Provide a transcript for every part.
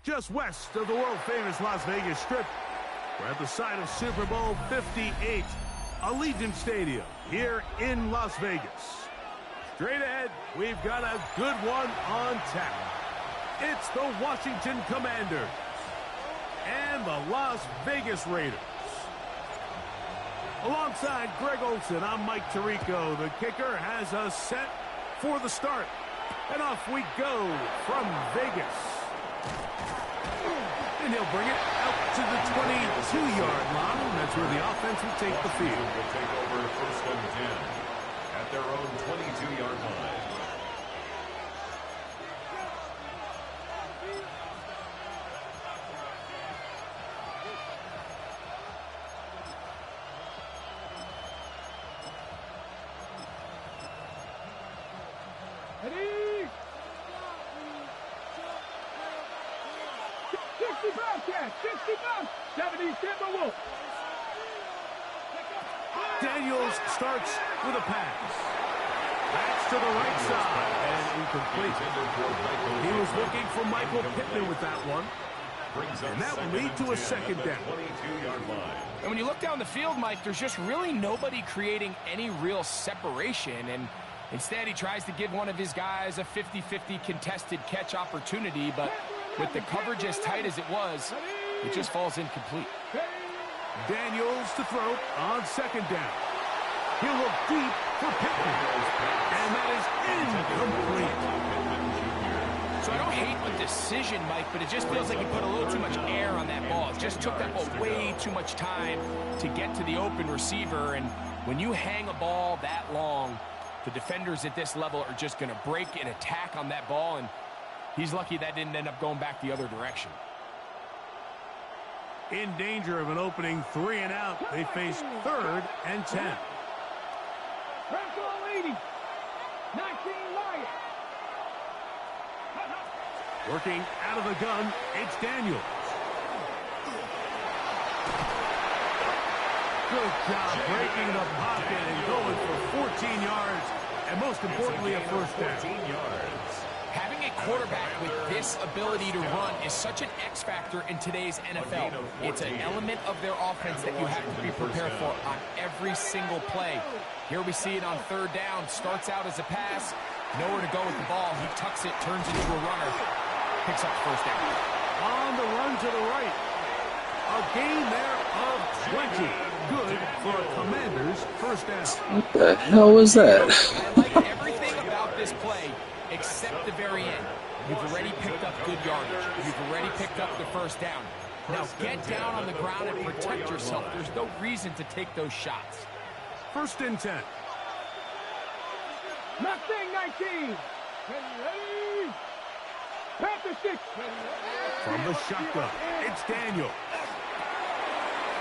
just west of the world-famous Las Vegas Strip. We're at the site of Super Bowl 58, Allegiant Stadium here in Las Vegas. Straight ahead, we've got a good one on tap. It's the Washington Commanders and the Las Vegas Raiders. Alongside Greg Olson, I'm Mike Tirico. The kicker has us set for the start. And off we go from Vegas. And he'll bring it out to the 22-yard line. That's where the offense will take the field. Will take over first and 10 at their own 22-yard line. Ready? 60 Bobcats, 60 Bucks, 70 Timberwolves. Daniels starts with a pass. That's to the right side and incomplete. He was looking for Michael Pittman with that one. And that will lead to a second down. And when you look down the field, Mike, there's just really nobody creating any real separation. And instead, he tries to give one of his guys a 50-50 contested catch opportunity. But with the coverage as tight as it was, it just falls incomplete. Daniels to throw on second down. He'll look deep for Pittman. And that is incomplete. So I don't hate the decision, Mike, but it just feels like he put a little too much air on that ball. It just took that ball way too much time to get to the open receiver. And when you hang a ball that long, the defenders at this level are just going to break and attack on that ball. And he's lucky that didn't end up going back the other direction. In danger of an opening 3 and out. They face 3rd and 10. Press all 80. 19 Wyatt. Working out of the gun, it's Daniels. Good job breaking the pocket and going for 14 yards. And most importantly, a first down. 14 yards. Having a quarterback with this ability to run is such an X factor in today's NFL. It's an element of their offense that you have to be prepared for on every single play. Here we see it on 3rd down. Starts out as a pass. Nowhere to go with the ball. He tucks it, turns into a runner. Picks up first down. On the run to the right. A gain there of 20. Good for a Commander's first down. What the hell was that? I like everything about this play except the very end. You've already picked up good yardage. You've already picked up the first down. Now get down on the ground and protect yourself. There's no reason to take those shots. 1st and 10. Mustang 19. Ready? Panther 6. From the shotgun, it's Daniel.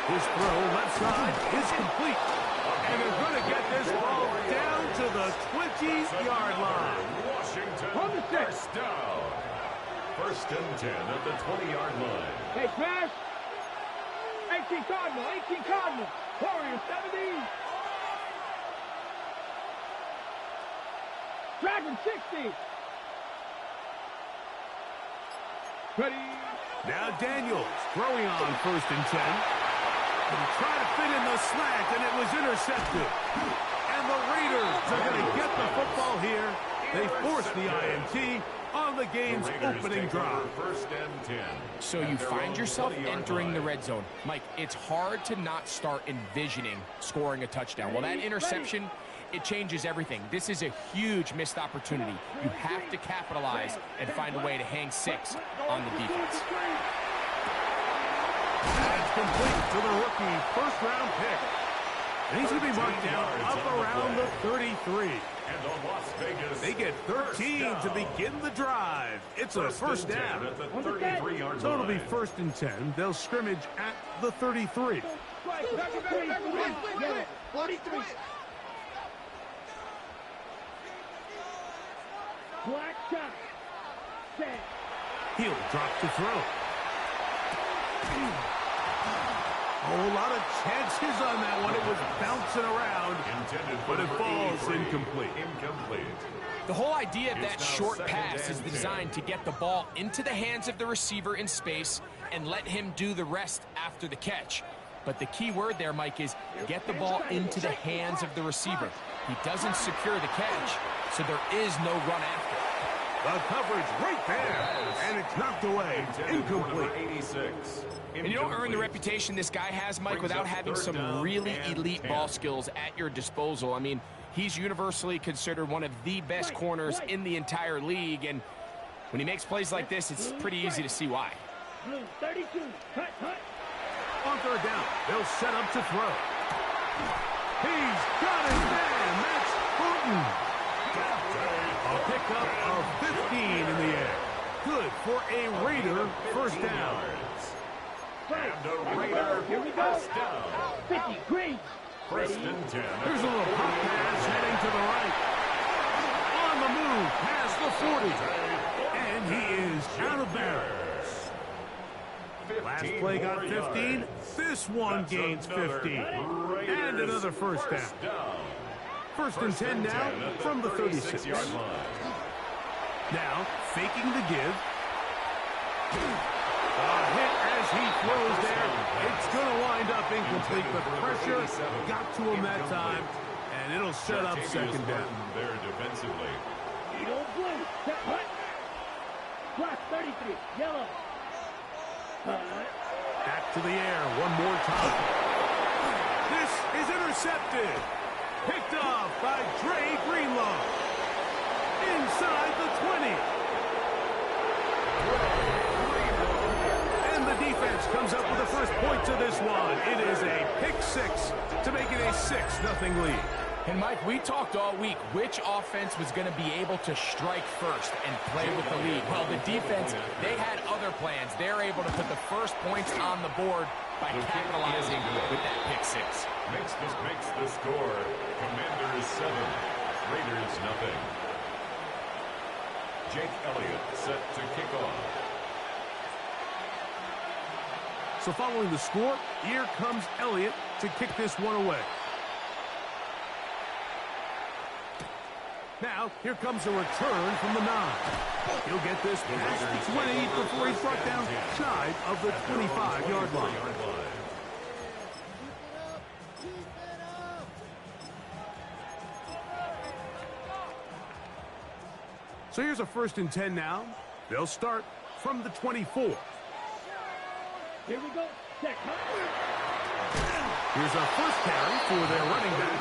His throw left side is complete. And they're going to get this ball down to the 20-yard line. Washington, first down. 1st and 10 at the 20-yard line. Hey, smash. 18 Cardinal, 18 Cardinal. Warriors 70. Dragon 60. Ready? Now Daniels throwing on 1st and 10. And trying to fit in the slant, and it was intercepted. And the Raiders are going to get the football here. They force the INT on the game's opening drive. 1st and 10. So you find yourself entering the red zone. Mike, it's hard to not start envisioning scoring a touchdown. Well, that interception, it changes everything. This is a huge missed opportunity. You have to capitalize and find a way to hang 6 on the defense. That's complete to the rookie first-round pick. And he's going to be marked down up around the 33. And the Las Vegas, They get 13 to begin the drive. It's a first down. at the 33-yard So it'll be line. 1st and 10. They'll scrimmage at the 33. Black shot. Set. He'll drop to throw. Oh, a lot of chances on that one. It was bouncing around, but it falls incomplete. The whole idea of that short pass is designed to get the ball into the hands of the receiver in space and let him do the rest after the catch. But the key word there, Mike, is get the ball into the hands of the receiver. He doesn't secure the catch, so there is no run after. The coverage right there, and it's knocked away. Incomplete. 86. And you don't earn the reputation this guy has, Mike, without having some really elite ball skills at your disposal. I mean, he's universally considered one of the best corners in the entire league, and when he makes plays like this, it's pretty easy to see why. 32. Cut. On third down, they'll set up to throw. He's got his man. That's Fulton. A pickup of 15 in the air. Good for a Raider first down. And a Raider first down. 50. Green. First and 10. Here's a little pop pass heading to the right. On the move, past the 40. And he is out of bounds. Last play got 15. This one gains 15. And another first down. First and 10 now from the 36-yard line. Now, faking the give. A hit as he throws there. It's going to wind up incomplete, but pressure got to him that time, and it'll set up second down. There defensively. Blue. Cut. Black 33. Yellow. Back to the air one more time. This is intercepted. Picked off by Dre Greenlaw. Inside the 20. And the defense comes up with the first points of this one. It is a pick six to make it a 6-0 lead. And, Mike, we talked all week which offense was going to be able to strike first and play with the lead. Well, the defense, they had other plans. They're able to put the first points on the board by capitalizing with that pick six. Makes the score. Commanders 7, Raiders nothing. Jake Elliott set to kick off. So following the score, here comes Elliott to kick this one away. Now, here comes a return from the 9. He'll get this past the 20 before he's brought down shy of the 25-yard line. So here's a first and 10 now. They'll start from the 24. Here we go. Here's our first carry for their running back.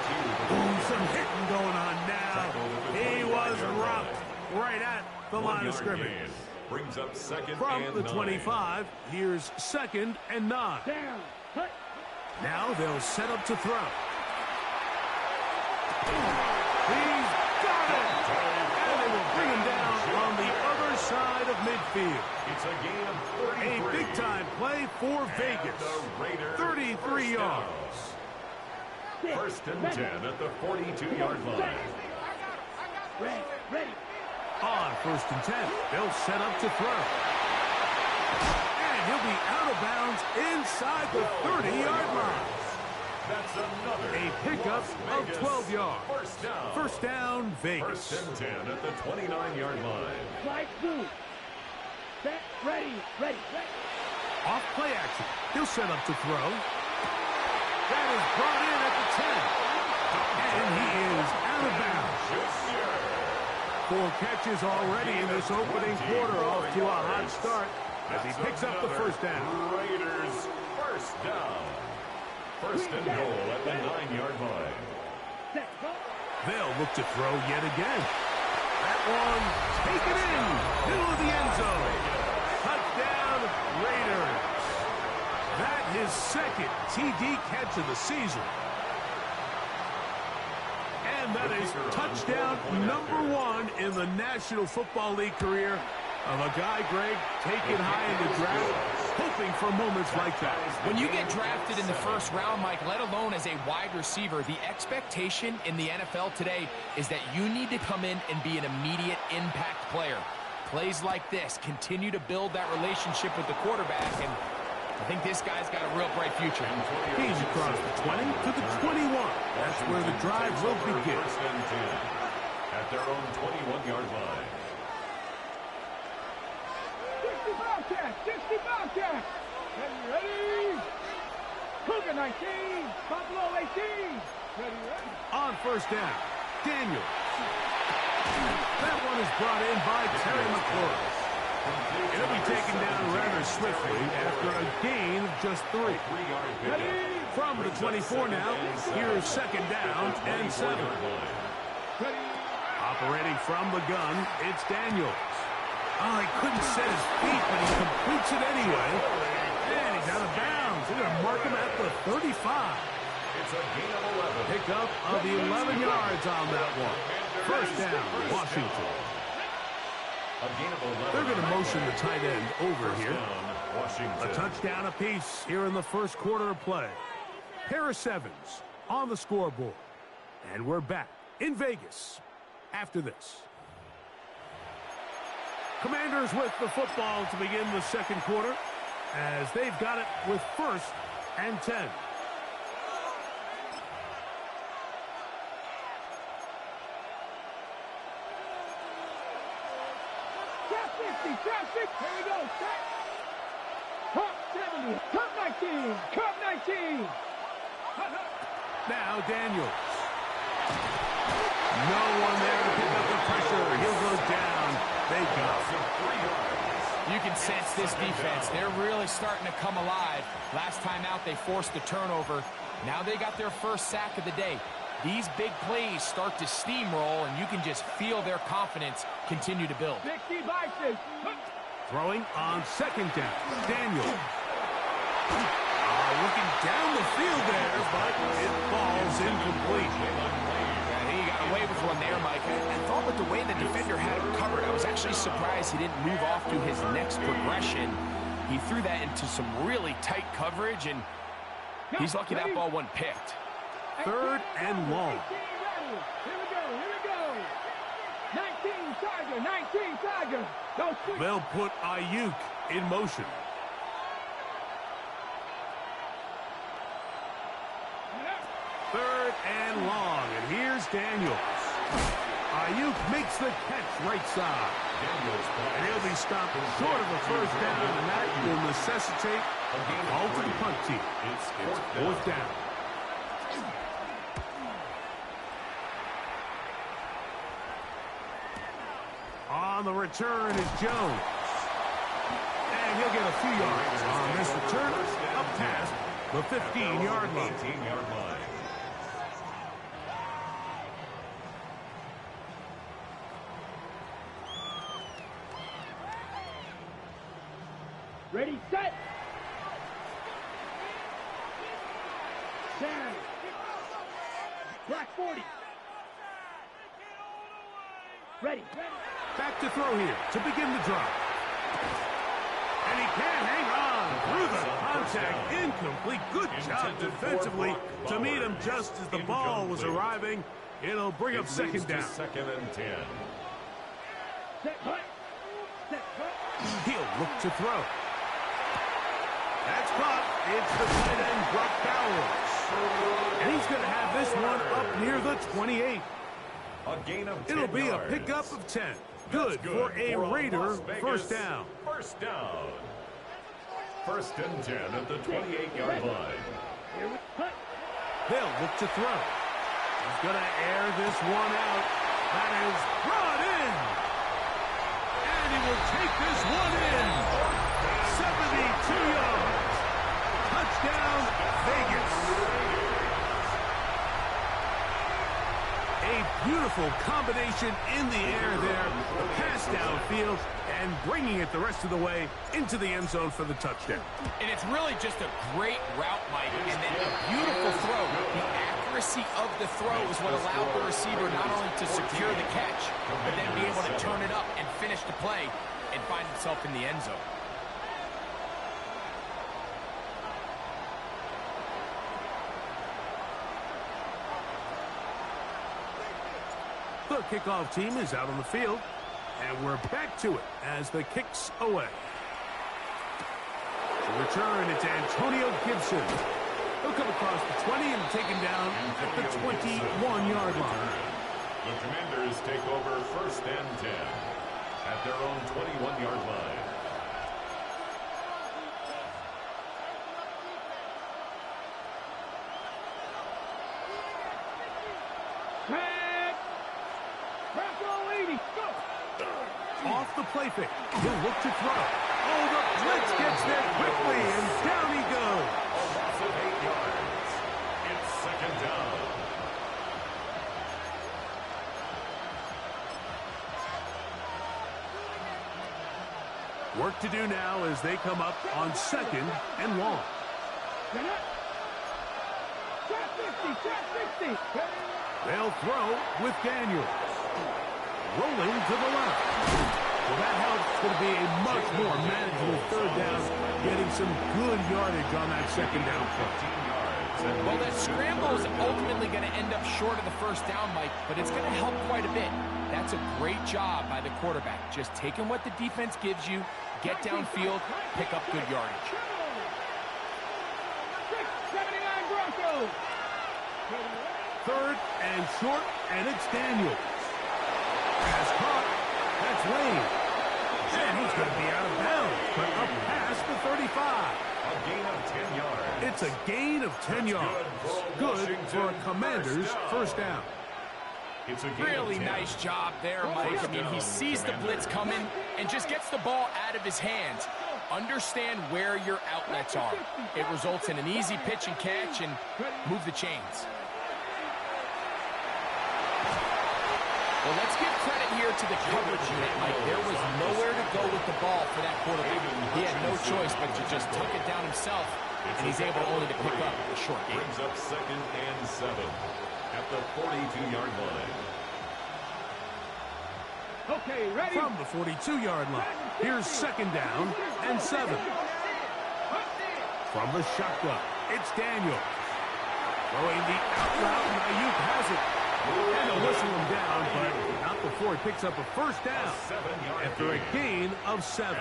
Ooh, some hitting going on now. He was rocked right at the line of scrimmage. Brings up second From and the 9. 25, here's 2nd and 9. Down. Cut. Now they'll set up to throw. He's got it! And they will bring him down on the other side of midfield. It's a gain of 33. A big-time play for Vegas. 33 yards. First and 10 at the 42-yard line. Ready. On first and 10, they'll set up to throw. And he'll be out of bounds inside the 30-yard line. That's another. A pickup of 12 yards. First down, Vegas. First and 10 at the 29-yard line. Slide through. Set. Ready. Off play action. He'll set up to throw. That is brought in at the 10. And he is out of bounds. 4 catches already in this opening quarter, off to a hot start as he picks up the first down. Raiders first down. First and goal at the 9-yard line. They'll look to throw yet again. That one taken in, middle of the end zone. Touchdown, Raiders. That his second TD catch of the season. And that is touchdown number 1 in the National Football League career of a guy, Greg, taken high in the draft, hoping for moments like that. When you get drafted in the first round, Mike, let alone as a wide receiver, the expectation in the NFL today is that you need to come in and be an immediate impact player. Plays like this continue to build that relationship with the quarterback, and I think this guy's got a real bright future. He's across the 20 to the 21. That's where the drive will begin. First and 10 at their own 21-yard line. 60 Bobcats, 60 Bobcats. Ready? Cougar 19, Buffalo 18. Ready? On first down, Daniels. That one is brought in by Terry McLaurin. It'll be taken down rather swiftly after a gain of just 3. From the 24 now, here's second down and 7. Operating from the gun, it's Daniels. Oh, he couldn't set his feet, but he completes it anyway. And he's out of bounds. They're going to mark him at the 35. It's a gain of 11. Pickup of 11 yards on that one. First down, Washington. They're going to motion the tight end over here. A touchdown apiece here in the first quarter of play. Pair of 7s on the scoreboard. And we're back in Vegas after this. Commanders with the football to begin the second quarter as they've got it with first and 10. Traffic, here we go, set. Cup 70, Cup 19, Cup 19. Now Daniels. No one there to pick up the pressure. He'll go down. They go. You can sense this defense. They're really starting to come alive. Last time out, they forced the turnover. Now they got their first sack of the day. These big plays start to steamroll, and you can just feel their confidence continue to build. 60 boxes. Throwing on second down. Daniels. Looking down the field there, but it falls incomplete. He got away with one there, Mike. I thought with the way the defender had him covered, I was actually surprised he didn't move off to his next progression. He threw that into some really tight coverage, and he's lucky that ball wasn't picked. Third and long. Here we go. 19 Tiger. They'll put Ayuk in motion. Third and long, and here's Daniels. Ayuk makes the catch right side. And he'll be stopped short of a first down, and that will necessitate a call to the punt team. It's fourth down. On the return is Jones. And he'll get a few yards on this return up past the 15-yard line. Ready, set. Down. Black 40. Ready. Back to throw here to begin the drive. And he can hang on through the contact. Incomplete. Good job defensively to meet him just as the ball was arriving. It'll bring up second down. Second and 10. Set, hut. Set, hut. He'll look to throw. That's caught. It's the tight end, Brock Bowers. And he's going to have this one up near the 28. A gain of 10 It'll be yards. a pickup of 10. Good for a Raider first down. First down. First and 10 at the 28-yard line. They'll look to throw. He's going to air this one out. That is brought in. And he will take this one in. 72 yards. Touchdown, Vegas. A beautiful combination in the air there. The pass downfield and bringing it the rest of the way into the end zone for the touchdown. And it's really just a great route, Mike, and then a beautiful throw. The accuracy of the throw is what allowed the receiver not only to secure the catch, but then be able to turn it up and finish the play and find himself in the end zone. The kickoff team is out on the field, and we're back to it as the kick's away. Return, it's Antonio Gibson. He'll come across the 20 and take him down at the 21-yard line. The Commanders take over 1st and 10 at their own 21-yard line. Off the play fake. He'll look to throw. Oh, the blitz gets there quickly, and down he goes. A loss of 8 yards. It's 2nd down. Work to do now as they come up on 2nd and long. They'll throw with Daniels. Rolling to the left. Well, that helps. It's going to be a much more manageable 3rd down, getting some good yardage on that 2nd down play. Well, that scramble is ultimately going to end up short of the 1st down, Mike, but it's going to help quite a bit. That's a great job by the quarterback. Just taking what the defense gives you, get downfield, pick up good yardage. 679 Broncos. 3rd and short, and it's Daniels. Pass caught. That's Lane. And he's going to be out of bounds, but up past the 35. A gain of 10 yards. It's a gain of 10 yards. Good for a Commander's 1st down. It's a gain Really of 10. nice job there, Mike. I mean, he sees the blitz coming and just gets the ball out of his hands. Understand where your outlets are. It results in an easy pitch and catch and move the chains. Well, let's give credit here to the coverage unit, Mike. There was nowhere to go with the ball for that quarterback. He had no choice but to just tuck it down himself, and he's able only to pick up a short gain. Brings up 2nd and 7 at the 42-yard line. Okay, ready? From the 42-yard line, here's 2nd down and 7. From the shotgun, it's Daniels. Throwing the out route, and Ayuk has it. And they'll whistle him down, but not before he picks up a 1st down after a gain of 7.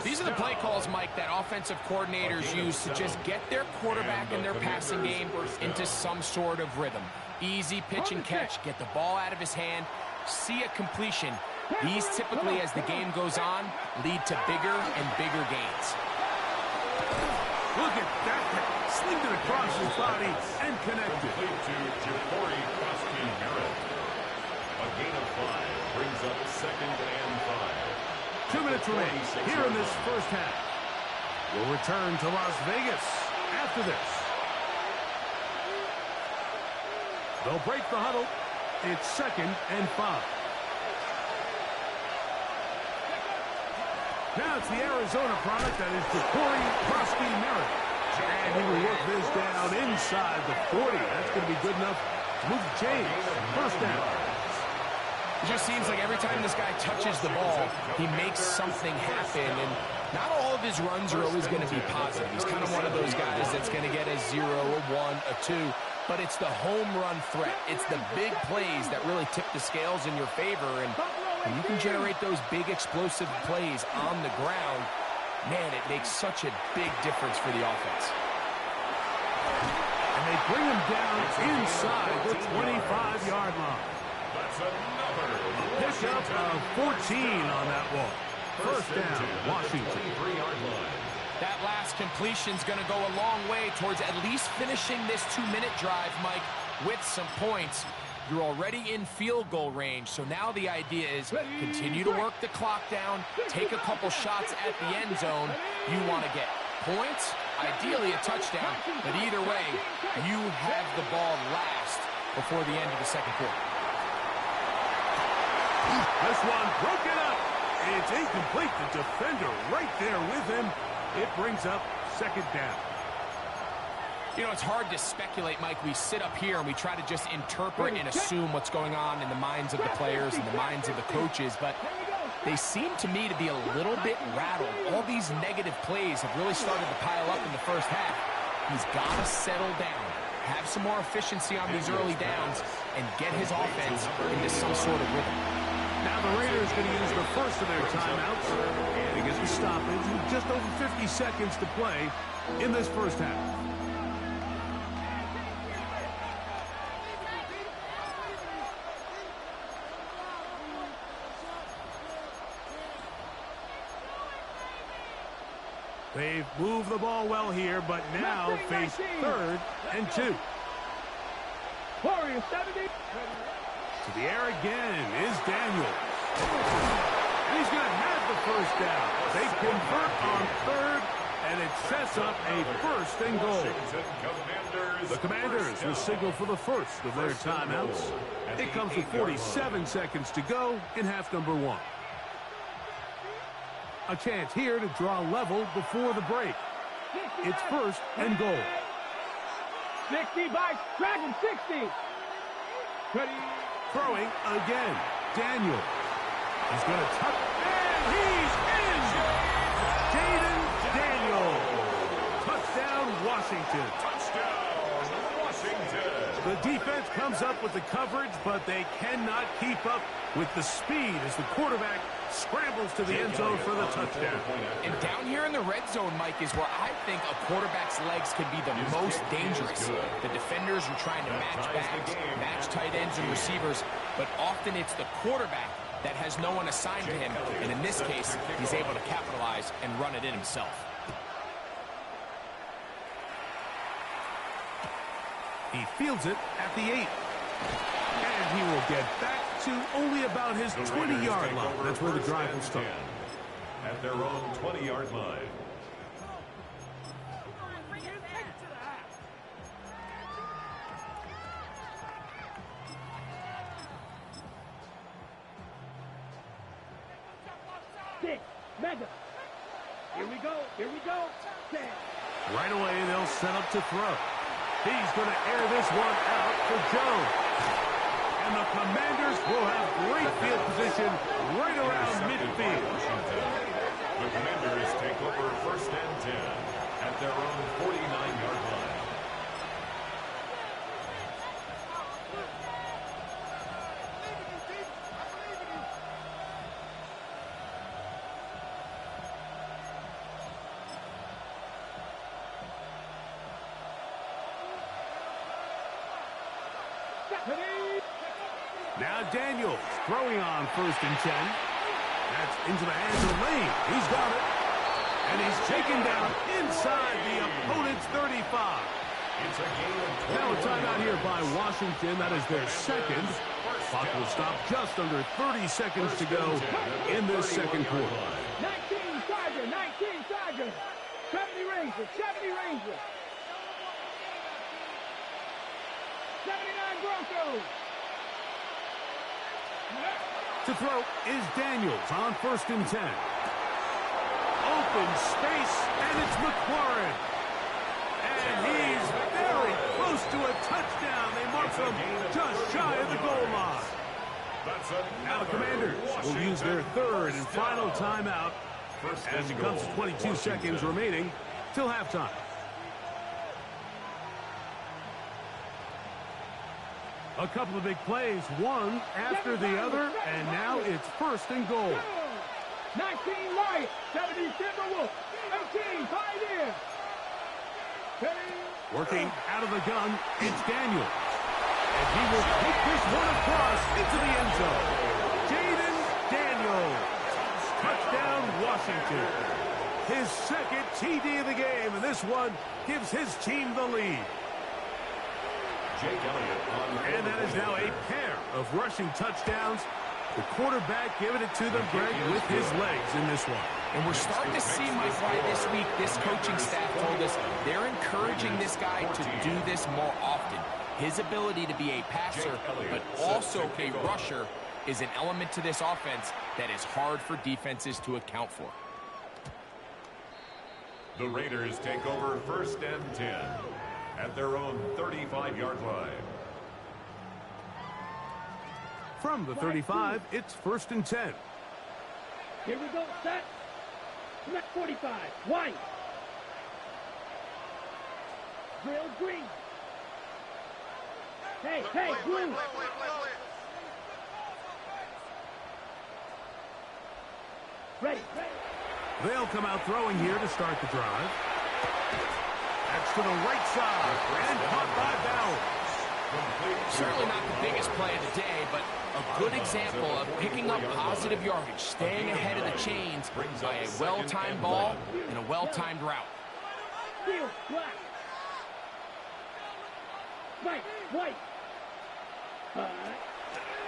These are the play calls, Mike, that offensive coordinators use to just get their quarterback and their passing game into some sort of rhythm. Easy pitch and catch, get the ball out of his hand, see a completion. These typically, as the game goes on, lead to bigger and bigger gains. Look at that. Slinged it across his body and connected. To Jabari Merritt. A gain of 5 brings up 2nd and 5. 2 minutes remain here in this 1st half. We'll return to Las Vegas after this. They'll break the huddle. It's 2nd and 5. Now it's the Arizona product that is Jabari Merritt. And he will work this down inside the 40. That's going to be good enough to move the chains. 1st down. It just seems like every time this guy touches the ball, he makes something happen. And not all of his runs are always going to be positive. He's kind of one of those guys that's going to get a 0, a 1, a 2. But it's the home run threat. It's the big plays that really tip the scales in your favor. And when you can generate those big explosive plays on the ground, man, it makes such a big difference for the offense. And they bring him down inside the 25-yard line. That's another Pickup of 14 on that one. 1st down, Washington. 23-yard line. That last completion's going to go a long way towards at least finishing this 2-minute drive, Mike, with some points. You're already in field goal range, so now the idea is continue to work the clock down, take a couple shots at the end zone. You want to get points, ideally a touchdown, but either way, you have the ball last before the end of the 2nd quarter. This one broken up. It's incomplete. The defender right there with him. It brings up 2nd down. You know, it's hard to speculate, Mike. We sit up here and we try to just interpret and assume what's going on in the minds of the players and the minds of the coaches, but they seem to me to be a little bit rattled. All these negative plays have really started to pile up in the 1st half. He's got to settle down, have some more efficiency on these early downs, and get his offense into some sort of rhythm. Now the Raiders going to use the first of their timeouts to get the stoppage with just over 50 seconds to play in this first half. They've moved the ball well here, but now face 3rd and 2. Warriors 70. To the air again is Daniels. And he's going to have the first down. They convert on 3rd, and it sets up a 1st and goal. The Commanders will signal for the first of their timeouts. It comes with 47 seconds to go in half number 1. A chance here to draw level before the break. It's 1st and goal. 60 by Dragon 60. Ready. Throwing again. Daniel. He's going to tuck. And he's in. Jaden Daniel. Touchdown, Washington. Touchdown, Washington. The defense comes up with the coverage, but they cannot keep up with the speed as the quarterback scrambles to the end zone for the touchdown. And down here in the red zone, Mike, is where I think a quarterback's legs can be the most dangerous. The defenders are trying to match backs, match tight ends and receivers, but often it's the quarterback that has no one assigned to him, and in this case, he's able to capitalize and run it in himself. He fields it at the 8. And he will get back to only about his 20-yard line. That's where the drive will start. At their own 20-yard line. Six. Mega. Here we go. Here we go. 10. Right away, they'll set up to throw. He's going to air this one out for Jones. And the Commanders will have great field position right around midfield. The Commanders take over 1st and 10 at their own 49-yard line. Now Daniels throwing on 1st and 10. That's into the hands of Lane. He's got it. And he's taken down inside the opponent's 35. It's a game of Now a timeout here by Washington. That is their second. Clock will stop just under 30 seconds to go in this second quarter. 19 Tiger. 19 Tiger. 70 Rangers. 70 Rangers. 79 Broncos. To throw is Daniels on 1st and 10. Open space, and it's McLaurin. And he's very close to a touchdown. They mark him just shy of the goal line. Now the Commanders will use their 3rd and final timeout as it comes to 22 seconds remaining till halftime. A couple of big plays, one after the other, and now it's 1st and goal. 19 Lions, 70 Timberwolves, 18 Pioneer. Working out of the gun, it's Daniels. And he will take this one across into the end zone. Jaden Daniels. Touchdown, Washington. His second TD of the game, and this one gives his team the lead. And that is now a pair of rushing touchdowns. The quarterback giving it to them, Greg, with his legs in this one. And we're starting to see, Mike, why this week this coaching staff told us they're encouraging this guy to do this more often. His ability to be a passer, but also a rusher, is an element to this offense that is hard for defenses to account for. The Raiders take over 1st and 10 at their own 35-yard line. From the 35, it's 1st and 10. Here we go, set. Net 45, White. Drill green. Hey, blue. Ready. They'll come out throwing here to start the drive. That's to the right side, and caught by Bowers. Certainly not the biggest play of the day, but a good example of picking up positive yardage, staying ahead of the chains by a well-timed ball and a well-timed route. Steal, black. White.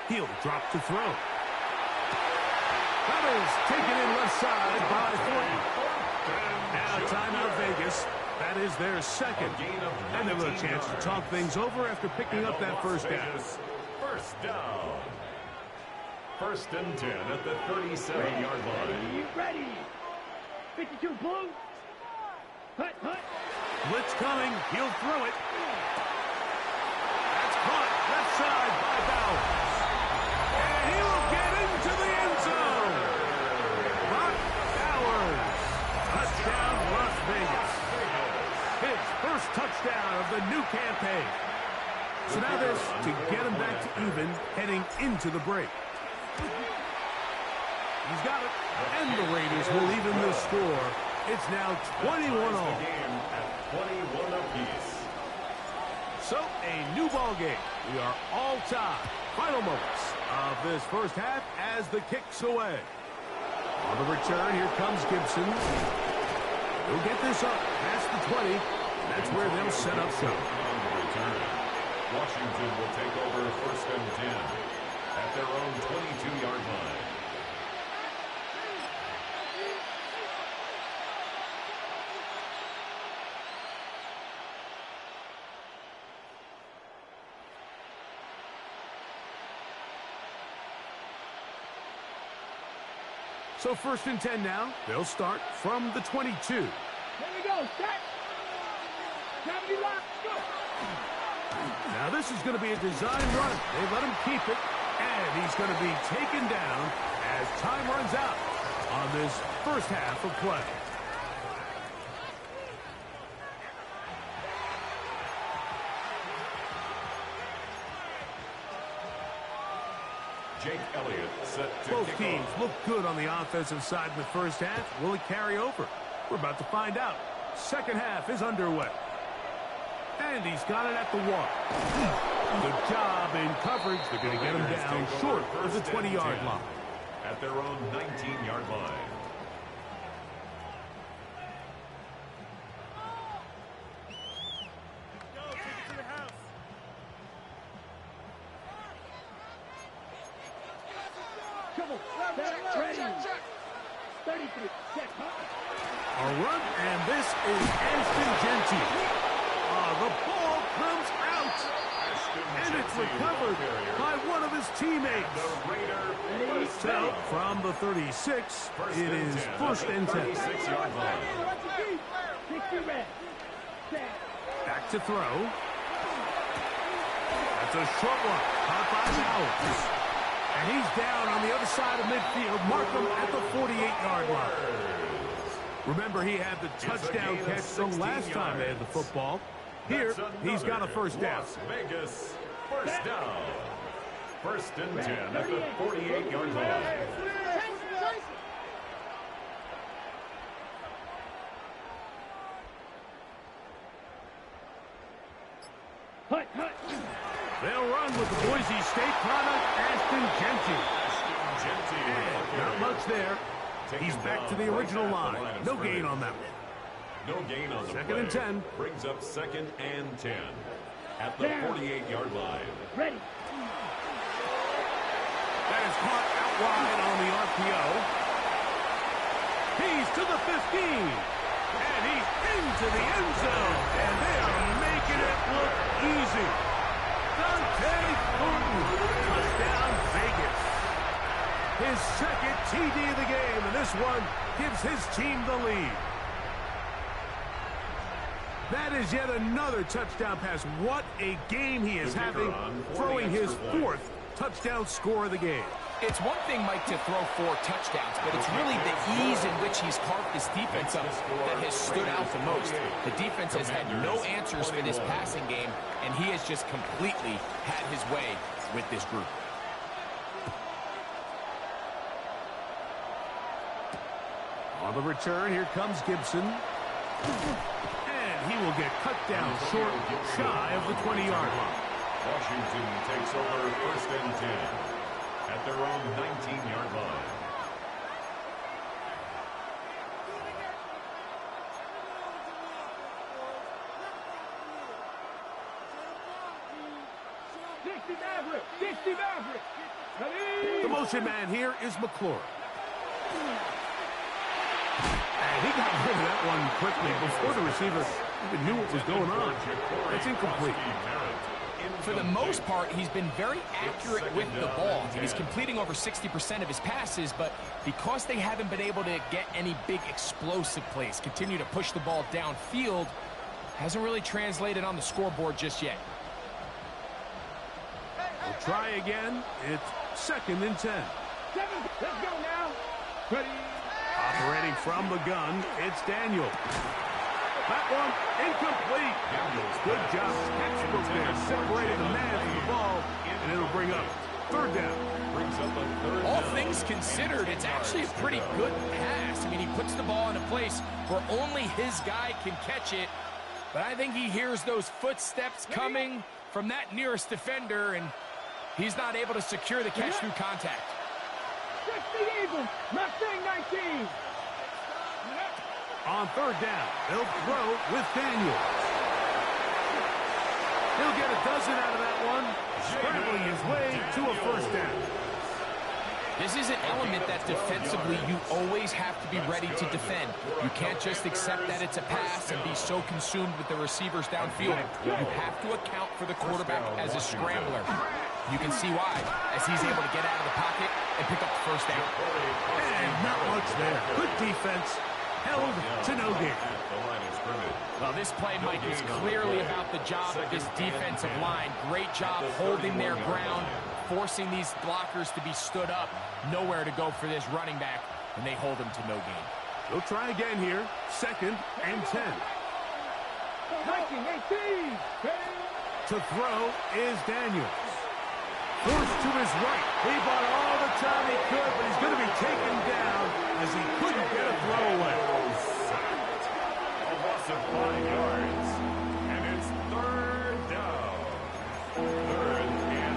He'll drop to throw. That is taken in left side by 40. Now timeout Vegas. That is their second. And they'll have a chance to talk things over after picking up that first down. First down. 1st and 10 at the 37-yard line. Ready. 52 blue. Hut. Blitz coming. He'll throw it. That's caught left side by Bowers. And he'll get into the end zone. Brock Bowers. Touchdown Las Vegas. His first touchdown of the new campaign. So now this to get him back to even heading into the break. He's got it. And the Raiders will even the score. It's now 21 all. Game at 21 apiece. So a new ball game. We are all tied. Final moments of this first half as the kick's away. On the return, here comes Gibson. He'll get this up past the 20. That's where they'll set up shop. On the return, Washington will take over 1st and 10 at their own 22-yard line. So 1st and 10 now. They'll start from the 22. Here we go. Set. Gravity lock. Go. Now this is going to be a design run. They let him keep it. And he's going to be taken down as time runs out on this first half of play. Jake Elliott set to Both kick teams off. look good on the offensive side in the first half. Will it carry over? We're about to find out. Second half is underway. And he's got it at the 1. Good job in coverage. They're going to get him Raiders down take short over of the 1st and 20-yard 10 line. at their own 19-yard line. Trouble. Ready. 33. Set. A run, and this is Ashton Genty. The ball comes out. And it's recovered by one of his teammates. The Raider So, from the 36, it is 1st and 10. 36-yard line. 60 red. Set. Back to throw. That's a short one. Caught by Bowers. And he's down on the other side of midfield. Mark him at the 48-yard line. Remember, he had the touchdown catch the last time they had the football. Here, he's got a first down. Las Vegas, first down. 1st and 10 at the 48-yard line. Hut. They'll run with the Boise State product, Ashton Genty. And not much there. He's back to the original line. No gain on that one. No gain on the Second play. and 10. Brings up 2nd and 10 at the 48-yard line. Ready. That is caught out wide on the RPO. He's to the 15. And he's into the end zone. And they are making it look easy. Dante Thornton. Touchdown Vegas. His second TD of the game. And this one gives his team the lead. That is yet another touchdown pass. What a game he is having, throwing his 4th touchdown score of the game. It's one thing, Mike, to throw 4 touchdowns, but it's really the ease in which he's carved this defense up that has stood out the most. The defense has had no answers for this passing game, and he has just completely had his way with this group. On the return, here comes Gibson. And he will get cut down short, shy of the 20-yard line. Washington takes over 1st and 10 at their own 19-yard line. The motion man here is McClure. And he got rid of that one quickly before the receiver even knew what was going on. It's incomplete. For the most part, he's been very accurate with the ball. He's completing over 60% of his passes, but because they haven't been able to get any big explosive plays, continue to push the ball downfield, hasn't really translated on the scoreboard just yet. We'll try again. It's 2nd and 10. Let's go now. Ready. Operating from the gun, it's Daniel. That one incomplete. Good job. Textbook there, separating the man from the ball, and it'll bring up 3rd down. All things considered, it's actually a pretty good pass. I mean, he puts the ball in a place where only his guy can catch it, but I think he hears those footsteps coming from that nearest defender, and he's not able to secure the catch through contact. 60 Eagles, Mustang 19. On 3rd down, they'll throw with Daniel. He'll get a dozen out of that one, scrambling his way to a 1st down. This is an element that defensively you always have to be ready to defend. You can't just accept that it's a pass and be so consumed with the receivers downfield. You have to account for the quarterback as a scrambler. You can see why, as he's able to get out of the pocket and pick up the 1st down. And not much there. Good defense. Held to no gain. Well, this play, Mike, is clearly about the job of this defensive line. Great job holding their ground, forcing these blockers to be stood up. Nowhere to go for this running back, and they hold him to no gain. They'll try again here. 2nd and 10. 19-18. To throw is Daniels. Forced to his right. He bought all the time he could, but he's going to be taken down as he couldn't get a throw away. A loss of 5 yards, and it's 3rd down. 3rd and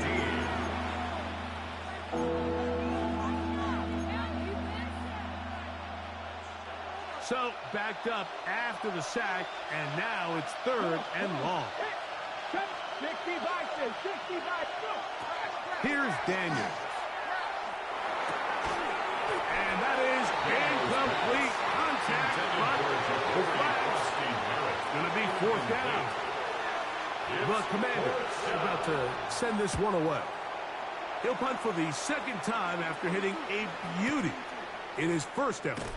15. So backed up after the sack, and now it's 3rd and long. 65. Here's Daniel. And that is incomplete contact, but the flag's going to be 4th down. The Commanders are about to send this one away. He'll punt for the 2nd time after hitting a beauty in his 1st effort.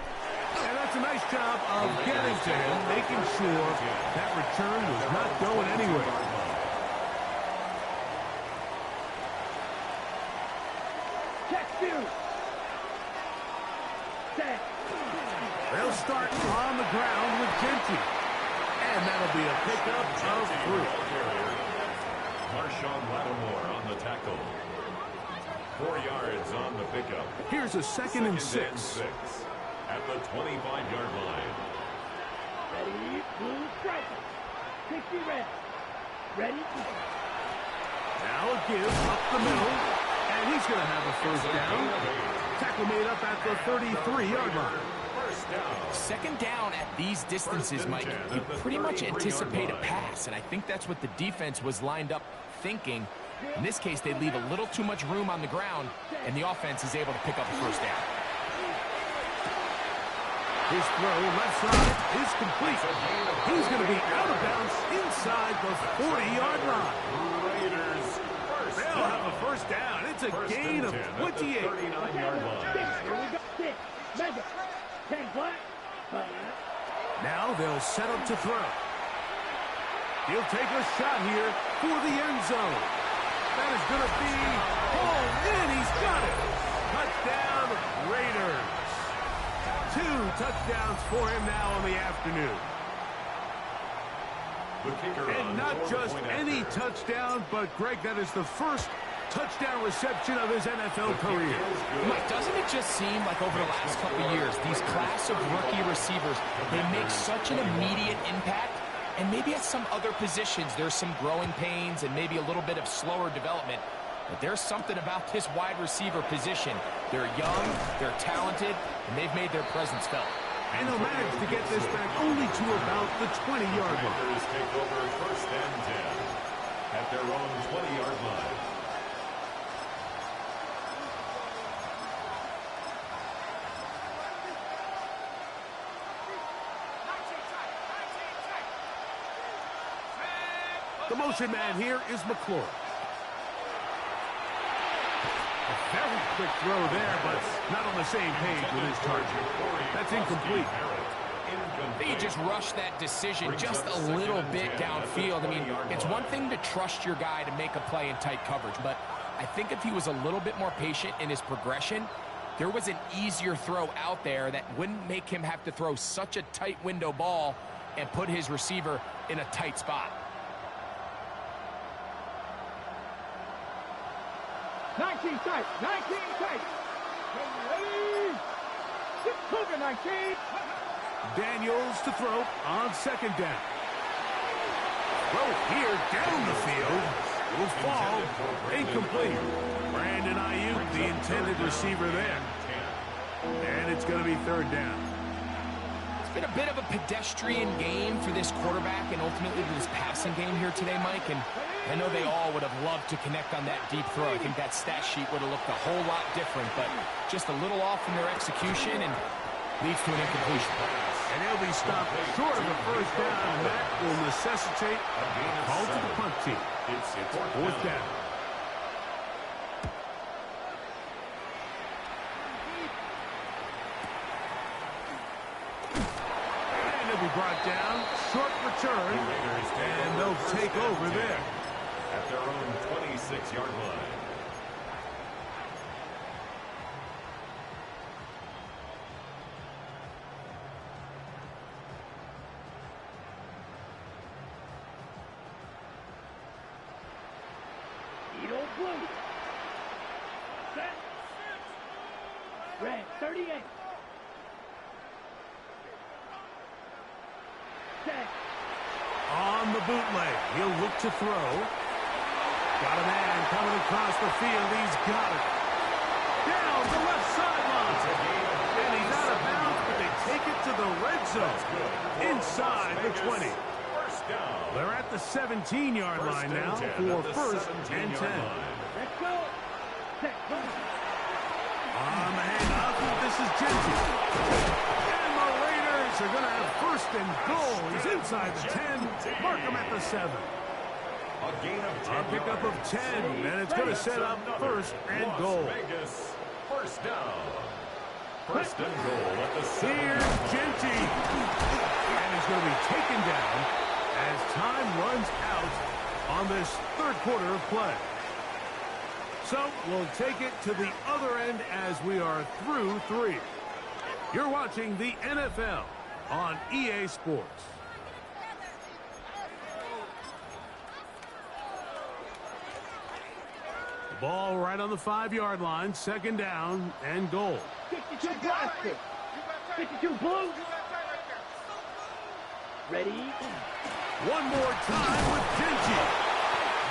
And that's a nice job of getting to him, making sure that return was not going anywhere. They'll start on the ground with Gentry. And that'll be a pickup of 3. Marshawn Lattimore on the tackle. 4 yards on the pickup. Here's a 2nd and 6. At the 25-yard line. Ready, blue striker. 60 red. Ready. Now a give up the middle. And he's going to have a 1st down. Tackle made up at the 33-yard line. 2nd down at these distances, Mike, you pretty much anticipate a pass, and I think that's what the defense was lined up thinking. In this case, they leave a little too much room on the ground, and the offense is able to pick up a 1st down. His throw left side is complete. He's going to be out of bounds inside the 40-yard line. Raiders They'll have a 1st down. It's a gain of 28. 39-yard line. Now they'll set up to throw. He'll take a shot here for the end zone. That is going to be home in. He's got it. Touchdown, Raiders. 2 touchdowns for him now on the afternoon. And not just any touchdown, but Greg, that is the first touchdown reception of his NFL career. Mike, doesn't it just seem like over the last couple of years, these class of rookie receivers, they make such an immediate impact, and maybe at some other positions there's some growing pains and maybe a little bit of slower development, but there's something about this wide receiver position. They're young, they're talented, and they've made their presence felt. And they'll manage to get this back only to about the 20-yard line. Packers take over 1st and 10 at their own 20-yard line. The motion man here is McClure. A very quick throw there, but not on the same page with his target. That's incomplete. They just rushed that decision just a little bit downfield. I mean, it's one thing to trust your guy to make a play in tight coverage, but I think if he was a little bit more patient in his progression, there was an easier throw out there that wouldn't make him have to throw such a tight window ball and put his receiver in a tight spot. 19 tight, 19 tight. Cougar 19. Daniels to throw on 2nd down. Throw here down the field. Will fall. Incomplete. Brandon Ayuk, the intended receiver there. And it's going to be 3rd down. It's been a bit of a pedestrian game for this quarterback and ultimately this passing game here today, Mike. And I know they all would have loved to connect on that deep throw. I think that stat sheet would have looked a whole lot different, but just a little off in their execution and leads to an incompletion. And he'll be stopped short of the 1st down, and that will necessitate a call to the punt team. It's 4th down. And he'll be brought down. Short return, and they'll take over there. At their own 26-yard line. Blue. Set. Red 38. Set. On the bootleg, he'll look to throw. Got a man coming across the field. He's got it. Down the left sideline. And he's out of bounds, but they take it to the red zone. Inside the 20. They're at the 17-yard line now for 1st and 10. Let's go. Set. On the handoff, this is Genty. And the Raiders are going to have 1st and goal. He's inside the 10. Mark him at the 7. A pickup of 10, and it's going to set up 1st and goal. Vegas, 1st down. 1st and goal at the 7. Here's Genty. And he's going to be taken down as time runs out on this 3rd quarter of play. So we'll take it to the other end as we are through 3. You're watching the NFL on EA Sports. Ball right on the 5-yard line, 2nd down and goal. 52 blaster. 52 blue. Ready? One more time with Genty.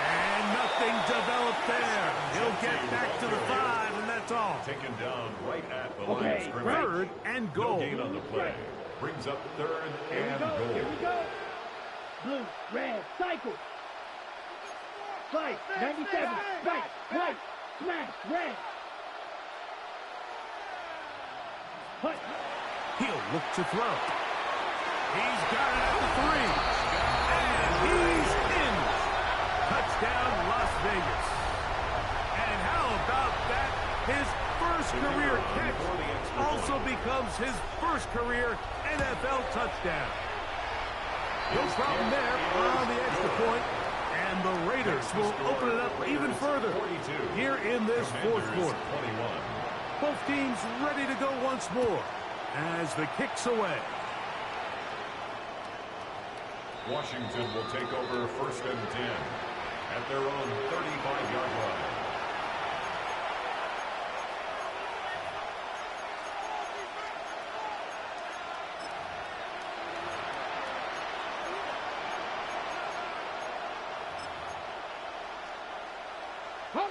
And nothing developed there. He'll get back to the 5, and that's all. Taken down right at the line of scrimmage. 3rd and goal. No gain on the play. Brings up 3rd and goal. Here we go. Blue, red, cycle. Slice, 97, right, smash, red. Punt. He'll look to throw. He's got it at the 3. And he's in. Touchdown, Las Vegas. And how about that? His first career catch also becomes his first career NFL touchdown. No problem there on the extra point. And the Raiders will open it up even further here in this 4th quarter. Both teams ready to go once more as the kick's away. Washington will take over 1st and 10 at their own 35-yard line.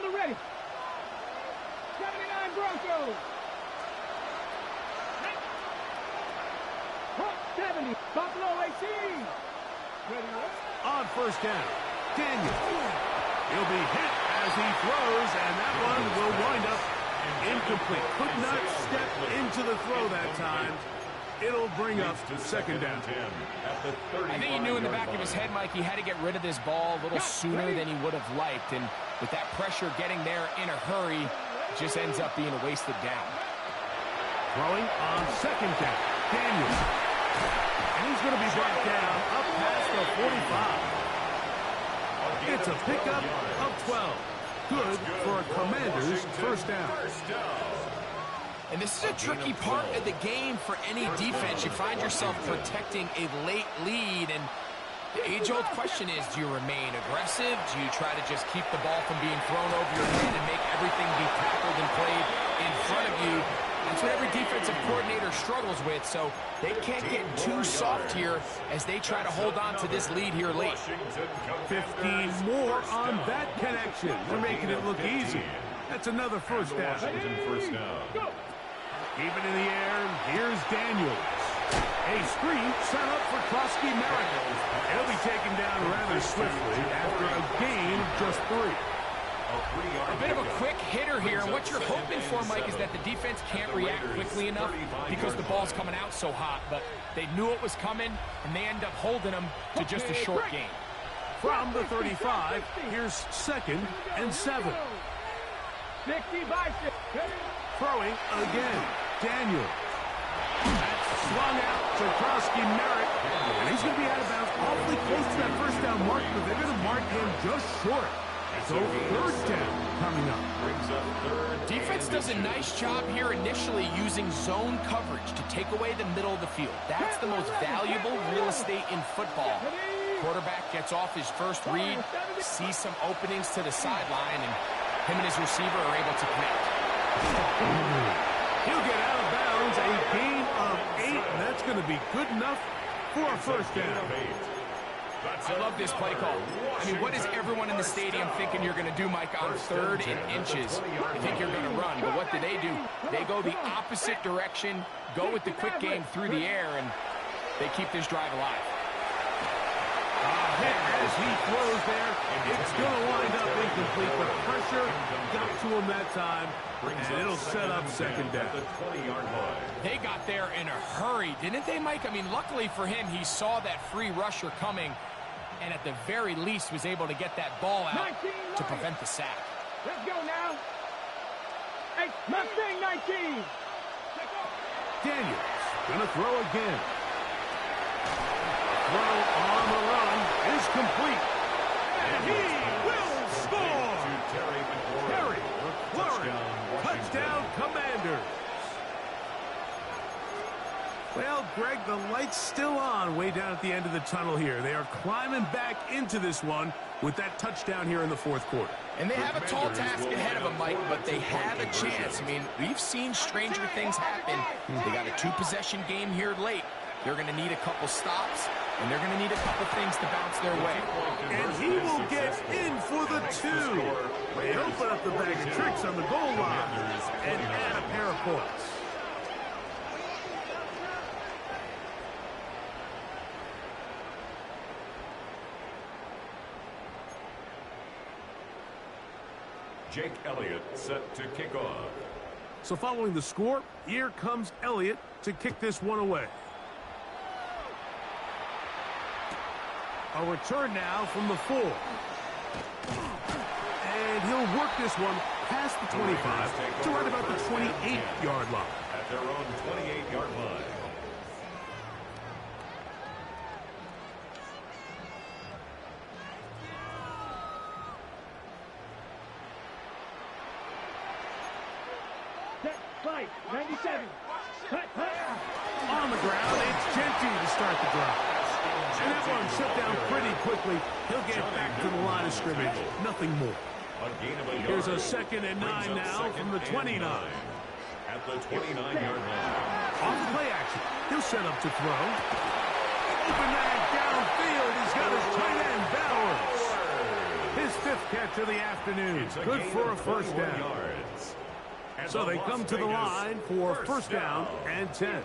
the ready. 79 Broncos. 70 Buffalo AC. Ready, On first down, Daniel. He'll be hit as he throws, and that one will wind up incomplete. Could not step into the throw that time. It'll bring up second down. I think he knew in the back of his head, Mike, he had to get rid of this ball a little sooner than he would have liked. And with that pressure getting there in a hurry, it just ends up being a wasted down. Throwing on second down, Daniel. And he's going to be brought down up past the 45. It's a pickup of 12. Good for a Commander's first down. And this is a tricky part of the game for any defense. You find yourself protecting a late lead, and the age-old question is, do you remain aggressive? Do you try to just keep the ball from being thrown over your head and make everything be tackled and played in front of you? That's what every defensive coordinator struggles with, so they can't get too soft here as they try to hold on to this lead here late. 15 more on that connection. They're making it look easy. That's another first down. Even in the air, here's Daniels. A screen set up for Krosky Merrick. He'll be taken down rather swiftly after a gain of just 3. A bit of a quick hitter here, and what you're hoping for, Mike, is that the defense can't react quickly enough because the ball's coming out so hot, but they knew it was coming, and they end up holding them to just a short gain. From the 35, here's second and 7. 60 by 6. Throwing again, Daniel. That's swung out to Krosky Merrick, and he's going to be out of bounds awfully close to that first down mark, but they're going to mark him just short. So third down coming up. Defense does a nice job here initially using zone coverage to take away the middle of the field. That's the most valuable real estate in football. Quarterback gets off his first read, sees some openings to the sideline, and him and his receiver are able to connect. He'll get out of bounds, a gain of 8, and that's going to be good enough for a first down. I love this play call. I mean, what is everyone in the stadium thinking you're going to do, Mike, on 3rd and inches? You think you're going to run, but what do? They go the opposite direction, go with the quick game through the air, and they keep this drive alive. Hit as he throws there. It's going to wind up incomplete, but pressure got to him that time, and it'll set up second down. They got there in a hurry, didn't they, Mike? I mean, luckily for him, he saw that free rusher coming, and at the very least was able to get that ball out to prevent the sack. Let's go now. Hey, Mustang 19. Daniels going to throw again. Throw on the run is complete. And he will score. Terry McLaurin, touchdown Commanders. Well, Greg, the light's still on way down at the end of the tunnel here. They are climbing back into this one with that touchdown here in the 4th quarter. And they have a tall task ahead of them, Mike, but they have a chance. I mean, we've seen stranger things happen. They got a 2-possession game here late. They're going to need a couple stops, and they're going to need a couple things to bounce their way. And he will get in for the 2. They open up the bag of tricks on the goal line and add a pair of points. Jake Elliott set to kick off. So following the score, here comes Elliott to kick this one away. A return now from the 4. And he'll work this one past the 25 to right about the 28-yard line. At their own 28-yard line. Set, fight, 97. Cut. On the ground, it's Genty to start the drive. And that one shut down pretty quickly. He'll get back to the line of scrimmage. Nothing more. Here's a 2nd and 9 now from the 29. At the 29-yard line. Off the play action. He'll set up to throw. Open man downfield. He's got his tight end Bowers. His fifth catch of the afternoon. Good for a first down. Yards. So they come to the line for first down and 10.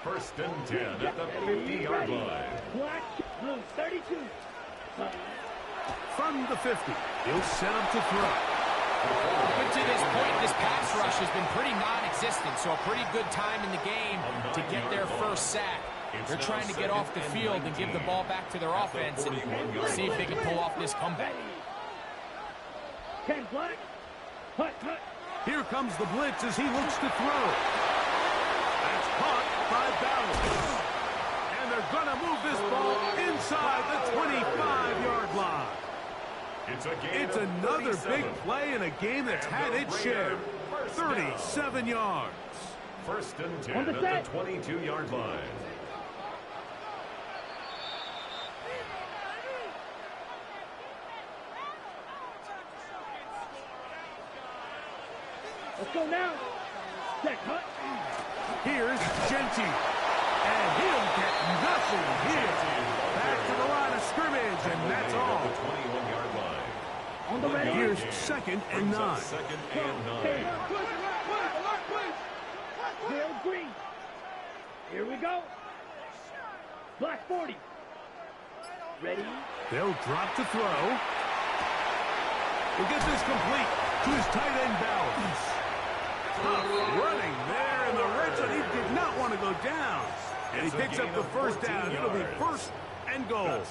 First and 10 at the 50-yard line. Black, blue, 32. From the 50, he'll set up to throw. But to this point, this pass rush has been pretty non-existent, so a pretty good time in the game to get their first sack. They're trying to get off the field and give the ball back to their offense and see if they can pull off this comeback. 10 black. Hut, hut. Here comes the blitz as he looks to throw. That's caught by Ballard. And they're going to move this ball inside the 25-yard line. It's another big play in a game that's had its share. 37 yards. First and 10 at the 22-yard line. Let's go now. Check, hut. Here's Genty. And he'll get nothing here. Back to the line of scrimmage, and that's all. The 21-yard line. On the ready. Here's second and 9. Second and 9. Bill Green. Here we go. Black 40. Ready. They'll drop to throw. We'll get this complete to his tight end Bowers. Running there in the red zone. He did not want to go down. And he picks up the first down. It'll be first and goal.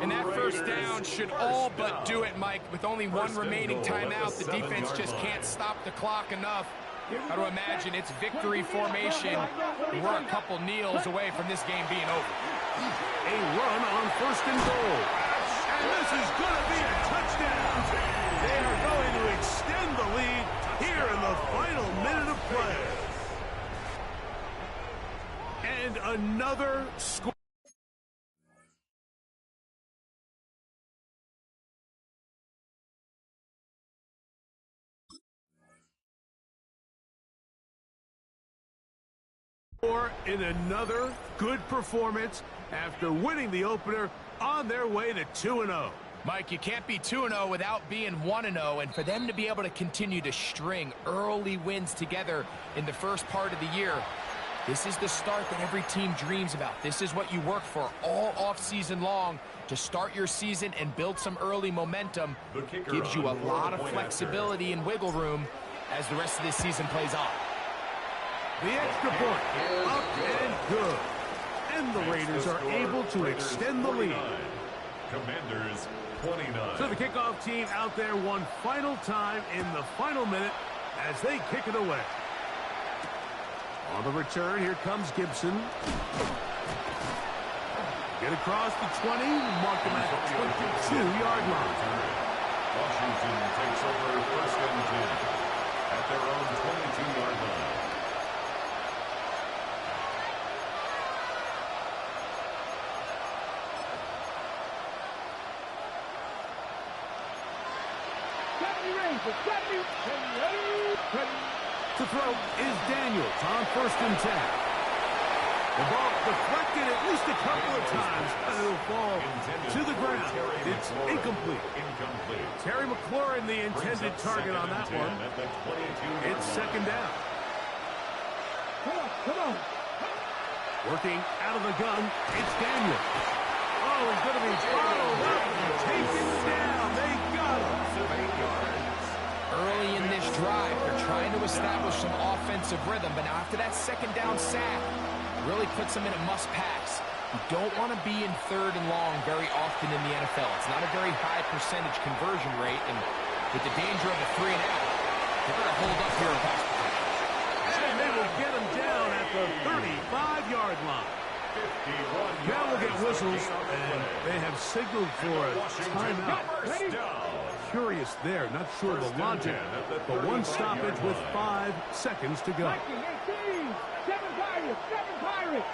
And that first down should all but do it, Mike. With only one remaining timeout, the defense just can't stop the clock enough. How to imagine it's victory formation. We're a couple kneels away from this game being over. A run on first and goal. And this is going to be a touchdown. They are going to extend the lead here in the final minute of play. And another score. In another good performance after winning the opener on their way to 2-0. Mike, you can't be 2-0 without being 1-0, and for them to be able to continue to string early wins together in the first part of the year, this is the start that every team dreams about. This is what you work for all offseason long to start your season and build some early momentum. Gives you a lot of flexibility and wiggle room as the rest of this season plays on. The extra point, up and good. And the Raiders are able to extend the lead. Commanders 29. So the kickoff team out there one final time in the final minute as they kick it away. On the return, here comes Gibson. Get across the 20, mark him at the 22-yard line. Washington takes over first and 10 at their own 22-yard line. To throw is Daniels on first and 10. The ball deflected at least a couple of times, and it'll fall to the ground. It's incomplete. Terry McLaurin, the intended target on that one. It's second down. Come on. Working out of the gun, it's Daniels. Oh, he's going to be followed up and taken down. They got him. Early in this drive, they're trying to establish some offensive rhythm, but after that second down sack, really puts them in a must-pass. You don't want to be in third and long very often in the NFL. It's not a very high percentage conversion rate, and with the danger of a 3-and-out, they're going to hold up here in pass protection. And they will get him down at the 35-yard line. Now we'll get whistles, and they have signaled for a timeout. Curious there, not sure of the logic, but one stoppage with 5 seconds to go. 18, 7 Pirates.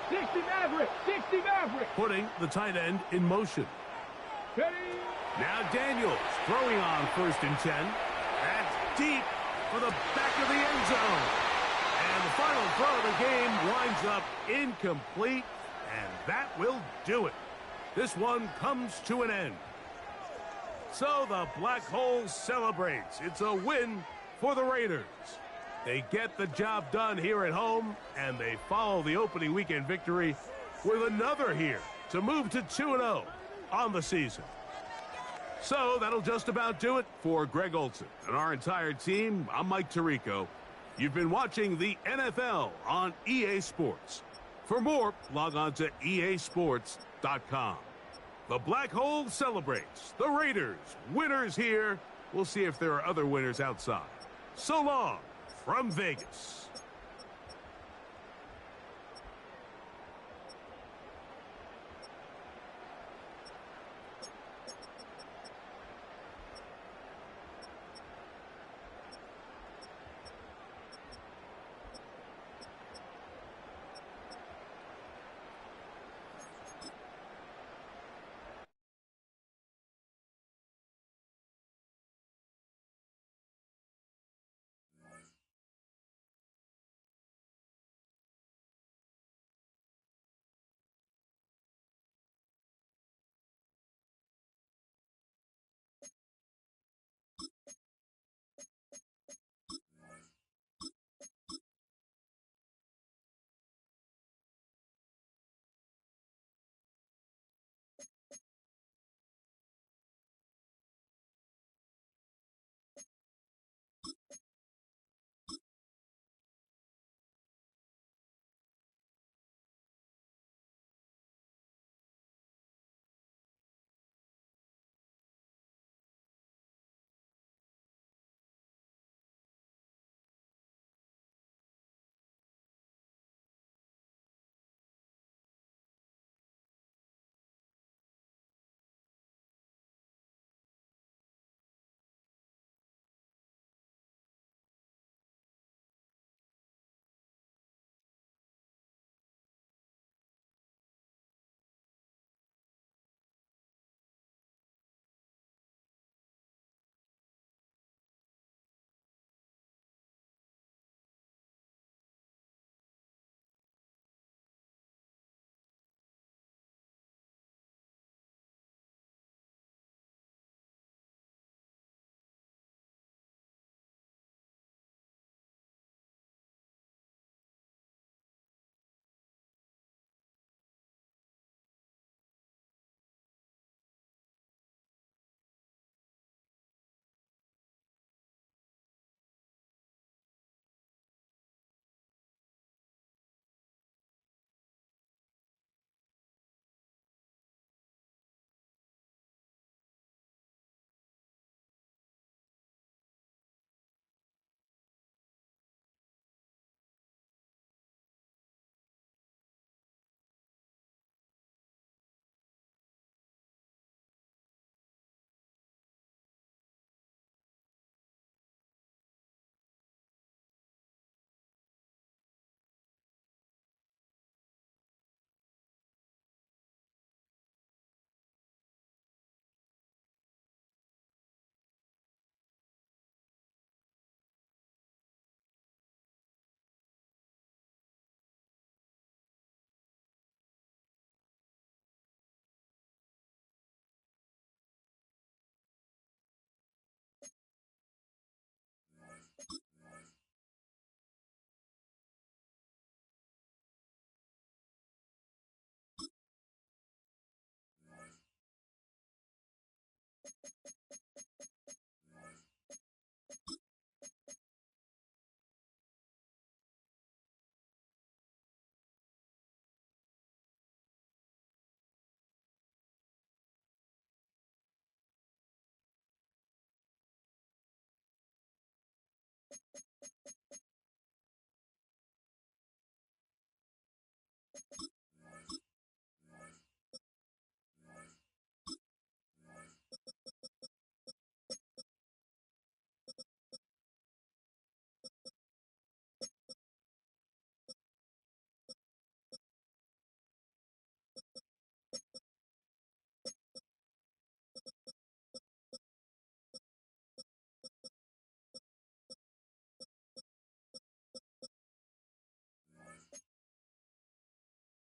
60 Maverick. Putting the tight end in motion. Ready. Now Daniels throwing on first and 10. That's deep for the back of the end zone. And the final throw of the game winds up incomplete, and that will do it. this one comes to an end. So the Black Hole celebrates. It's a win for the Raiders. They get the job done here at home, and they follow the opening weekend victory with another here to move to 2-0 on the season. So that'll just about do it for Greg Olson and our entire team. I'm Mike Tirico. You've been watching the NFL on EA Sports. For more, log on to easports.com. The Black Hole celebrates. The Raiders, winners here. We'll see if there are other winners outside. So long from Vegas.